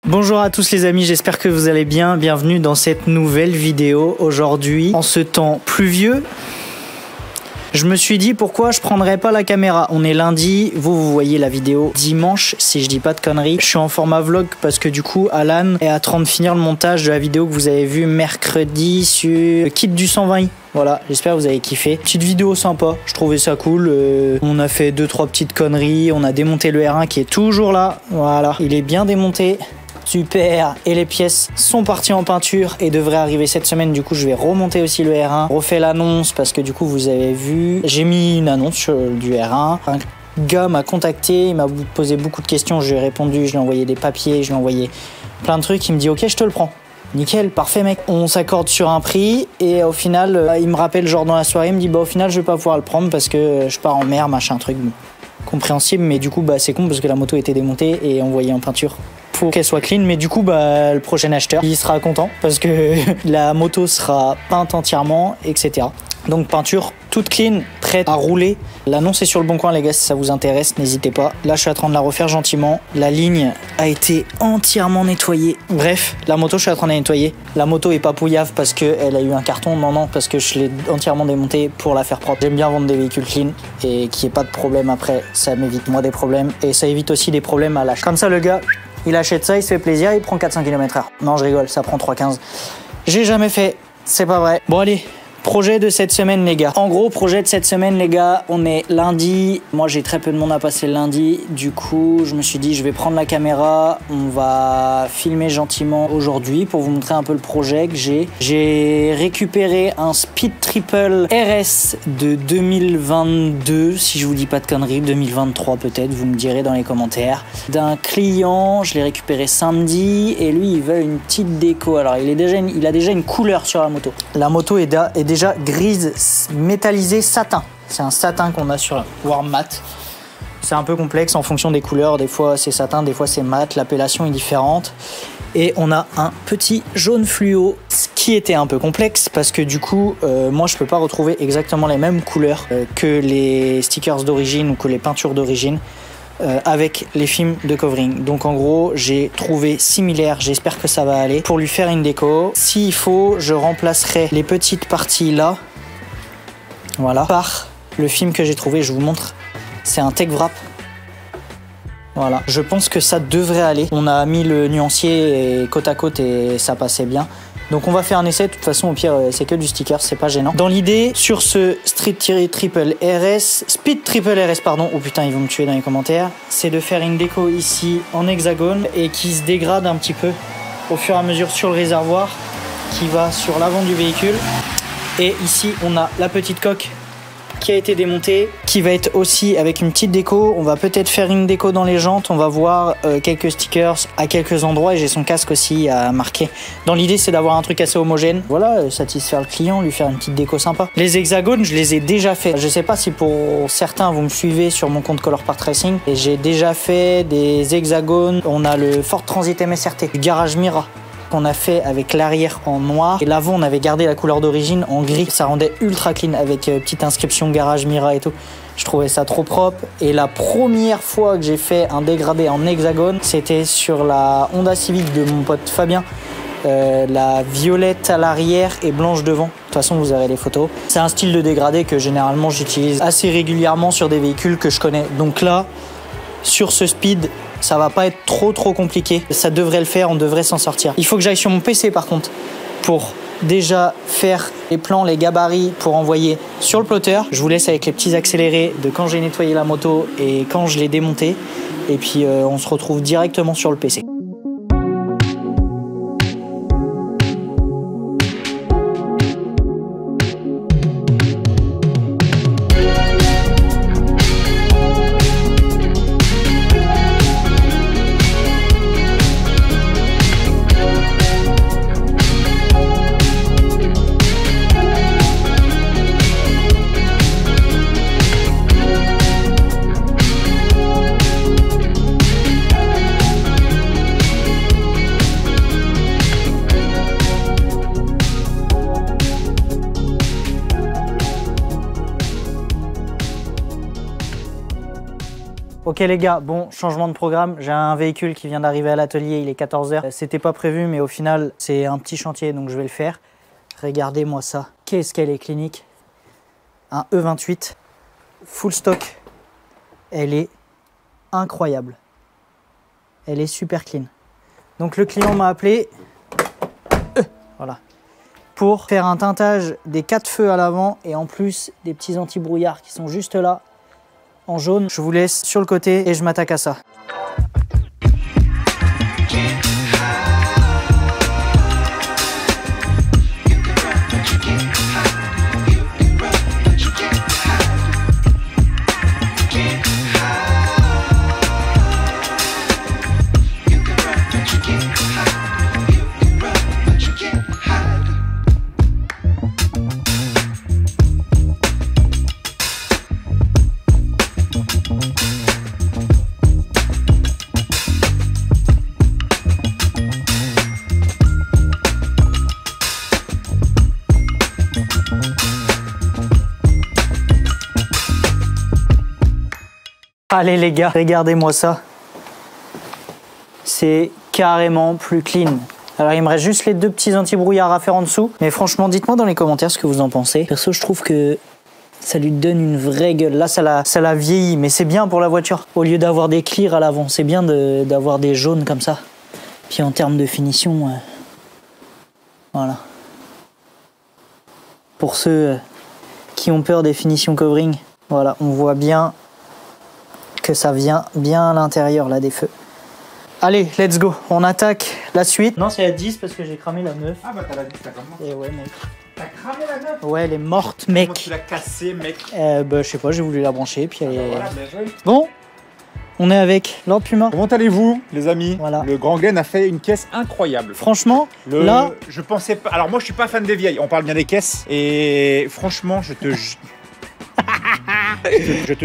Bonjour à tous les amis, j'espère que vous allez bien. Bienvenue dans cette nouvelle vidéo. Aujourd'hui, en ce temps pluvieux, je me suis dit pourquoi je prendrais pas la caméra. On est lundi, vous voyez la vidéo dimanche si je dis pas de conneries. Je suis en format vlog parce que du coup Alan est à train de finir le montage de la vidéo que vous avez vue mercredi sur le kit du 120i. Voilà, j'espère que vous avez kiffé. Petite vidéo sympa, je trouvais ça cool. On a fait 2-3 petites conneries, on a démonté le R1 qui est toujours là. Voilà, il est bien démonté. Super, et les pièces sont parties en peinture et devraient arriver cette semaine. Du coup je vais remonter aussi le R1, refait l'annonce parce que du coup vous avez vu, j'ai mis une annonce sur du R1. Un gars m'a contacté, il m'a posé beaucoup de questions, je lui ai répondu, je lui ai envoyé des papiers, je lui ai envoyé plein de trucs. Il me dit ok, je te le prends. Nickel, parfait mec. On s'accorde sur un prix et au final il me rappelle genre dans la soirée, il me dit bah au final je vais pas pouvoir le prendre parce que je pars en mer, machin truc. Bon, compréhensible, mais du coup bah c'est con parce que la moto était démontée et envoyée en peinture pour qu'elle soit clean, mais du coup bah le prochain acheteur il sera content parce que la moto sera peinte entièrement, etc. Donc peinture toute clean, prête à rouler. L'annonce est sur le bon coin les gars, si ça vous intéresse n'hésitez pas. Là je suis en train de la refaire gentiment, la ligne a été entièrement nettoyée. Bref, la moto je suis en train de la nettoyer. La moto est pas pouillave parce qu'elle a eu un carton, non parce que je l'ai entièrement démontée pour la faire propre. J'aime bien vendre des véhicules clean et qu'il n'y ait pas de problème après, ça m'évite moi des problèmes et ça évite aussi des problèmes à l'achat. Comme ça le gars il achète ça, il se fait plaisir, il prend 400 km/h. Non, je rigole, ça prend 3,15. J'ai jamais fait, c'est pas vrai. Bon, allez, projet de cette semaine, les gars. En gros, projet de cette semaine, les gars, on est lundi. Moi, j'ai très peu de monde à passer le lundi. Du coup, je me suis dit, je vais prendre la caméra. On va filmer gentiment aujourd'hui pour vous montrer un peu le projet que j'ai. J'ai récupéré un Speed Triple RS de 2022, si je vous dis pas de conneries, 2023 peut-être, vous me direz dans les commentaires. D'un client, je l'ai récupéré samedi et lui, il veut une petite déco. Alors, il a déjà une couleur sur la moto. La moto est déjà grise métallisée satin. C'est un satin qu'on a sur voire mat. C'est un peu complexe en fonction des couleurs. Des fois c'est satin, des fois c'est mat. L'appellation est différente. Et on a un petit jaune fluo, ce qui était un peu complexe parce que du coup, moi je peux pas retrouver exactement les mêmes couleurs que les stickers d'origine ou que les peintures d'origine. Avec les films de covering. Donc en gros j'ai trouvé similaire, j'espère que ça va aller pour lui faire une déco. S'il faut je remplacerai les petites parties là, voilà, par le film que j'ai trouvé. Je vous montre, c'est un Tech Wrap. Voilà, je pense que ça devrait aller. On a mis le nuancier côte à côte et ça passait bien. Donc on va faire un essai, de toute façon au pire c'est que du sticker, c'est pas gênant. Dans l'idée, sur ce Speed Triple RS, pardon, oh putain ils vont me tuer dans les commentaires, c'est de faire une déco ici en hexagone et qui se dégrade un petit peu au fur et à mesure sur le réservoir qui va sur l'avant du véhicule. Et ici on a la petite coque qui a été démontée, qui va être aussi avec une petite déco. On va peut-être faire une déco dans les jantes, on va voir quelques stickers à quelques endroits et j'ai son casque aussi à marquer. Dans l'idée c'est d'avoir un truc assez homogène. Voilà, satisfaire le client, lui faire une petite déco sympa. Les hexagones je les ai déjà fait. Je sais pas si pour certains vous me suivez sur mon compte Color Part Racing, et j'ai déjà fait des hexagones. On a le Ford Transit MSRT, le Garage Mira qu'on a fait avec l'arrière en noir et l'avant on avait gardé la couleur d'origine en gris. Ça rendait ultra clean avec petite inscription Garage Mira et tout. Je trouvais ça trop propre. Et la première fois que j'ai fait un dégradé en hexagone, c'était sur la Honda Civic de mon pote Fabien. La violette à l'arrière et blanche devant. De toute façon vous aurez les photos. C'est un style de dégradé que généralement j'utilise assez régulièrement sur des véhicules que je connais. Donc là, sur ce Speed, ça va pas être trop compliqué. Ça devrait le faire, on devrait s'en sortir. Il faut que j'aille sur mon PC par contre pour déjà faire les plans, les gabarits pour envoyer sur le plotter. Je vous laisse avec les petits accélérés de quand j'ai nettoyé la moto et quand je l'ai démontée. Et puis on se retrouve directement sur le PC. Ok les gars, bon, changement de programme. J'ai un véhicule qui vient d'arriver à l'atelier, il est 14 h. C'était pas prévu, mais au final, c'est un petit chantier, donc je vais le faire. Regardez-moi ça. Qu'est-ce qu'elle est clinique. Un E28, full stock. Elle est incroyable. Elle est super clean. Donc le client m'a appelé, voilà, pour faire un teintage des 4 feux à l'avant et en plus des petits anti-brouillards qui sont juste là, en jaune. Je vous laisse sur le côté et je m'attaque à ça. Allez les gars, regardez-moi ça. C'est carrément plus clean. Alors il me reste juste les 2 petits anti-brouillards à faire en dessous. Mais franchement, dites-moi dans les commentaires ce que vous en pensez. Perso, je trouve que ça lui donne une vraie gueule. Là, ça l'a vieilli, mais c'est bien pour la voiture. Au lieu d'avoir des clears à l'avant, c'est bien d'avoir des jaunes comme ça. Puis en termes de finition, voilà. Pour ceux qui ont peur des finitions covering, voilà, on voit bien que ça vient bien à l'intérieur là des feux. Allez, let's go, on attaque la suite. Non, c'est la 10 parce que j'ai cramé la 9. Ah bah t'as la 10 là comment? Et ouais mec. T'as cramé la 9? Ouais, elle est morte mec. Comment tu l'as cassée mec? Bah je sais pas, j'ai voulu la brancher puis elle est... Voilà, bien joué. Bon, on est avec Lord Puma. Comment allez-vous les amis? Voilà. Le Grand Glen a fait une caisse incroyable. Franchement, là... Je pensais pas... Alors moi je suis pas fan des vieilles, on parle bien des caisses. Et franchement je te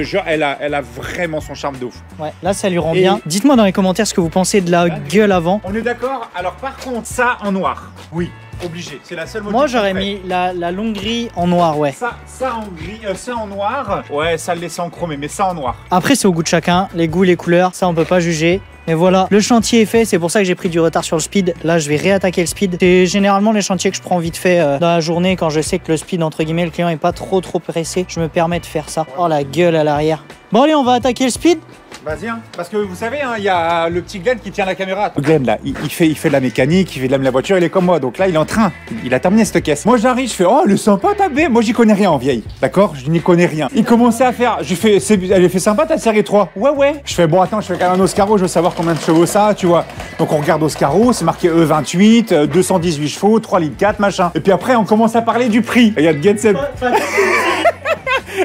jure, elle a vraiment son charme de ouf. Ouais, là ça lui rend bien. Dites-moi dans les commentaires ce que vous pensez de la gueule avant. On est d'accord? Alors par contre, ça en noir. Oui, obligé. C'est la seule. Moi j'aurais mis la longue grille en noir, ouais. Ça en gris, ça en noir. Ouais, ça le laissait en chromé, mais ça en noir. Après c'est au goût de chacun, les goûts, les couleurs, ça on peut pas juger. Mais voilà, le chantier est fait, c'est pour ça que j'ai pris du retard sur le speed. Là, je vais réattaquer le speed. C'est généralement les chantiers que je prends vite fait dans la journée quand je sais que le speed, entre guillemets, le client est pas trop pressé. Je me permets de faire ça. Oh la gueule à l'arrière. Bon allez, on va attaquer le speed. Vas-y, hein. Parce que vous savez, il y a le petit Glenn qui tient la caméra. Glenn, là, il fait de la mécanique, il fait de la voiture, il est comme moi. Donc là, il est en train. Il a terminé cette caisse. Moi, j'arrive, je fais, oh, elle est sympa ta baie. Moi, j'y connais rien en vieille. D'accord? Je n'y connais rien. Il commençait à faire, elle est fait sympa ta série 3. Ouais. Je fais, bon, attends, je fais quand même un Oscaro, je veux savoir combien de chevaux ça a, tu vois. Donc on regarde Oscaro, c'est marqué E28, 218 chevaux, 3 litres 4, machin. Et puis après, on commence à parler du prix. Et il y a de Getset.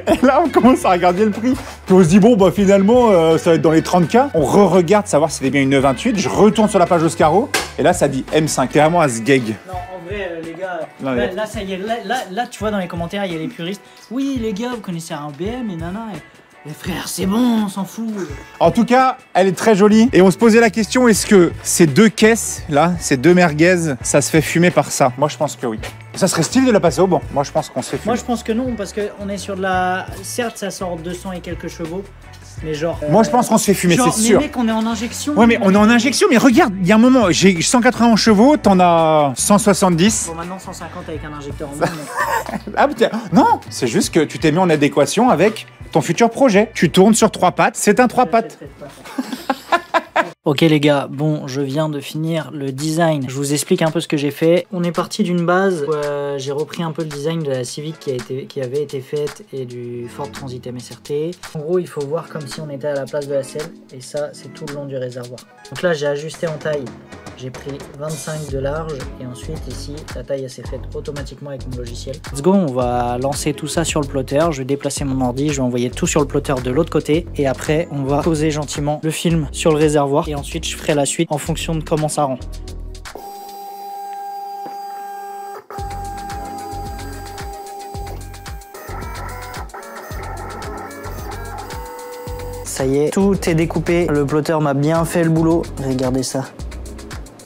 Et là, on commence à regarder le prix. Puis on se dit, bon, bah finalement, ça va être dans les 30K. On re-regarde, savoir si c'était bien une 928. Je retourne sur la page Oscaro. Et là, ça dit M5. T'es vraiment à ce gag. Non, en vrai, les gars, là, ça y est. Là, tu vois, dans les commentaires, il y a les puristes. Oui, les gars, vous connaissez un BM et nana. Les frères, c'est bon, on s'en fout. En tout cas, elle est très jolie. Et on se posait la question, est-ce que ces 2 caisses, là, ces 2 merguez, ça se fait fumer par ça? Moi, je pense que oui. Ça serait stylé de la passer au banc. Moi, je pense qu'on se fait fumer. Moi, je pense que non, parce qu'on est sur de la... Certes, ça sort 200 et quelques chevaux, mais genre... Moi, je pense qu'on se fait fumer, c'est sûr. Mais mec, on est en injection. Ouais, mais on est en injection. Mais regarde, il y a un moment, j'ai 191 chevaux, t'en as 170. Bon, maintenant 150 avec un injecteur en moins. Ah, putain. Non, c'est juste que tu t'es mis en adéquation avec ton futur projet. Tu tournes sur 3 pattes, c'est un 3 pattes. Ok les gars, bon, je viens de finir le design. Je vous explique un peu ce que j'ai fait. On est parti d'une base où j'ai repris un peu le design de la Civic qui avait été faite et du Ford Transit MSRT. En gros, il faut voir comme si on était à la place de la selle. Et ça, c'est tout le long du réservoir. Donc là, j'ai ajusté en taille. J'ai pris 25 de large et ensuite ici, la taille elle s'est faite automatiquement avec mon logiciel. Let's go, on va lancer tout ça sur le plotter. Je vais déplacer mon ordi, je vais envoyer tout sur le plotter de l'autre côté et après on va poser gentiment le film sur le réservoir et ensuite je ferai la suite en fonction de comment ça rend. Ça y est, tout est découpé. Le plotter m'a bien fait le boulot. Regardez ça.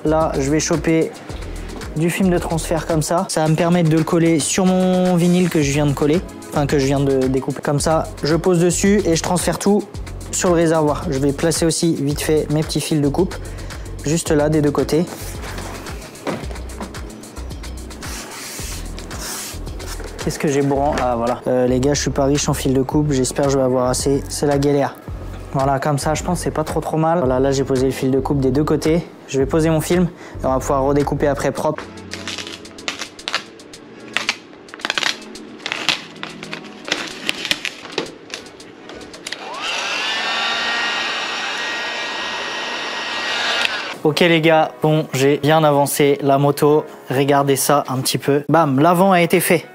Là, je vais choper du film de transfert comme ça. Ça va me permettre de le coller sur mon vinyle que je viens de coller. Enfin, que je viens de découper. Comme ça, je pose dessus et je transfère tout sur le réservoir. Je vais placer aussi vite fait mes petits fils de coupe, juste là des deux côtés. Qu'est-ce que j'ai bourrant? Ah voilà. Les gars, je suis pas riche en fil de coupe, j'espère que je vais avoir assez. C'est la galère. Voilà, comme ça, je pense que c'est pas trop mal. Voilà, là j'ai posé le fil de coupe des deux côtés. Je vais poser mon film et on va pouvoir redécouper après propre. Ok les gars, bon, j'ai bien avancé la moto. Regardez ça un petit peu. Bam, l'avant a été fait.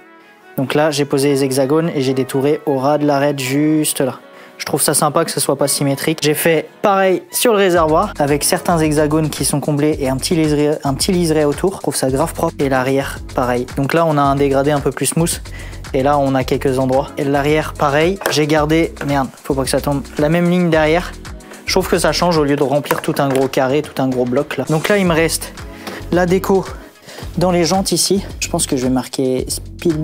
Donc là, j'ai posé les hexagones et j'ai détouré au ras de l'arête juste là. Je trouve ça sympa que ce soit pas symétrique. J'ai fait pareil sur le réservoir avec certains hexagones qui sont comblés et un petit liseré autour. Je trouve ça grave propre. Et l'arrière, pareil. Donc là, on a un dégradé un peu plus smooth. Et là, on a quelques endroits. Et l'arrière, pareil. J'ai gardé, merde, faut pas que ça tombe, la même ligne derrière. Je trouve que ça change au lieu de remplir tout un gros carré, tout un gros bloc là. Donc là, il me reste la déco dans les jantes ici. Je pense que je vais marquer Speed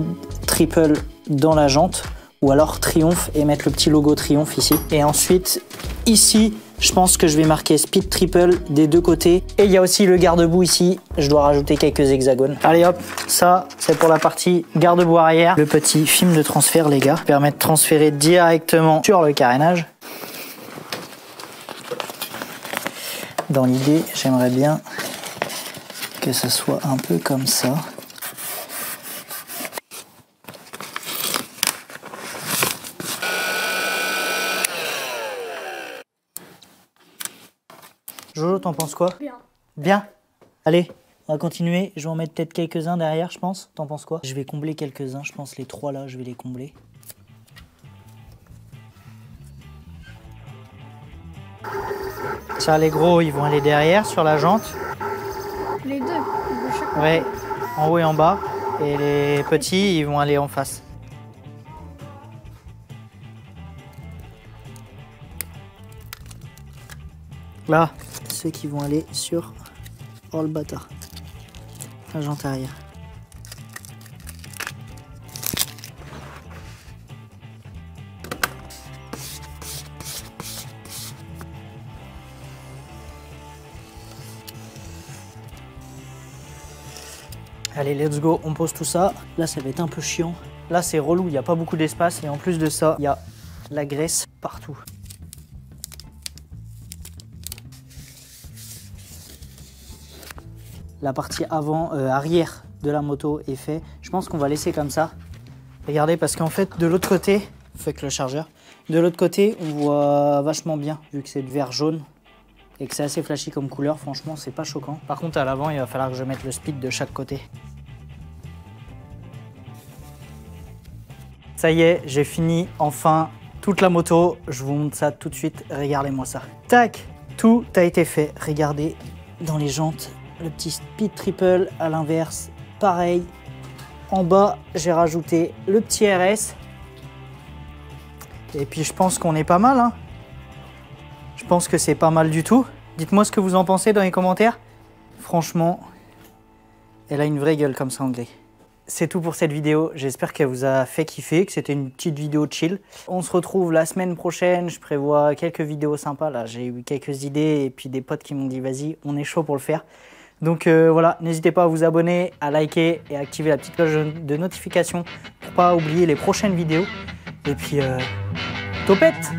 Triple dans la jante. Ou alors Triomphe et mettre le petit logo Triomphe ici. Et ensuite, ici, je pense que je vais marquer Speed Triple des deux côtés. Et il y a aussi le garde-boue ici. Je dois rajouter quelques hexagones. Allez hop, ça, c'est pour la partie garde-boue arrière. Le petit film de transfert, les gars, permet de transférer directement sur le carénage. Dans l'idée, j'aimerais bien que ce soit un peu comme ça. Jojo, t'en penses quoi? Bien. Bien? Allez, on va continuer. Je vais en mettre peut-être quelques-uns derrière, je pense. T'en penses quoi? Je vais combler quelques-uns, je pense les trois là, je vais les combler. Ça, les gros, ils vont aller derrière sur la jante. Les deux. Ouais, en haut et en bas. Et les petits, ils vont aller en face. Là, ceux qui vont aller sur... Oh le bâtard. La jante arrière. Allez, let's go, on pose tout ça. Là, ça va être un peu chiant. Là, c'est relou, il n'y a pas beaucoup d'espace. Et en plus de ça, il y a la graisse partout. La partie arrière de la moto est faite. Je pense qu'on va laisser comme ça. Regardez, parce qu'en fait, de l'autre côté, avec le chargeur, de l'autre côté, on voit vachement bien, vu que c'est de vert jaune et que c'est assez flashy comme couleur. Franchement, c'est pas choquant. Par contre, à l'avant, il va falloir que je mette le speed de chaque côté. Ça y est, j'ai fini enfin toute la moto. Je vous montre ça tout de suite. Regardez-moi ça. Tac, tout a été fait. Regardez dans les jantes. Le petit Speed Triple à l'inverse, pareil. En bas, j'ai rajouté le petit RS. Et puis je pense qu'on est pas mal. Hein. Je pense que c'est pas mal du tout. Dites-moi ce que vous en pensez dans les commentaires. Franchement, elle a une vraie gueule comme ça en gris. C'est tout pour cette vidéo. J'espère qu'elle vous a fait kiffer, que c'était une petite vidéo chill. On se retrouve la semaine prochaine. Je prévois quelques vidéos sympas. Là, j'ai eu quelques idées et puis des potes qui m'ont dit vas-y, on est chaud pour le faire. Donc voilà, n'hésitez pas à vous abonner, à liker et à activer la petite cloche de notification pour pas oublier les prochaines vidéos. Et puis, topette!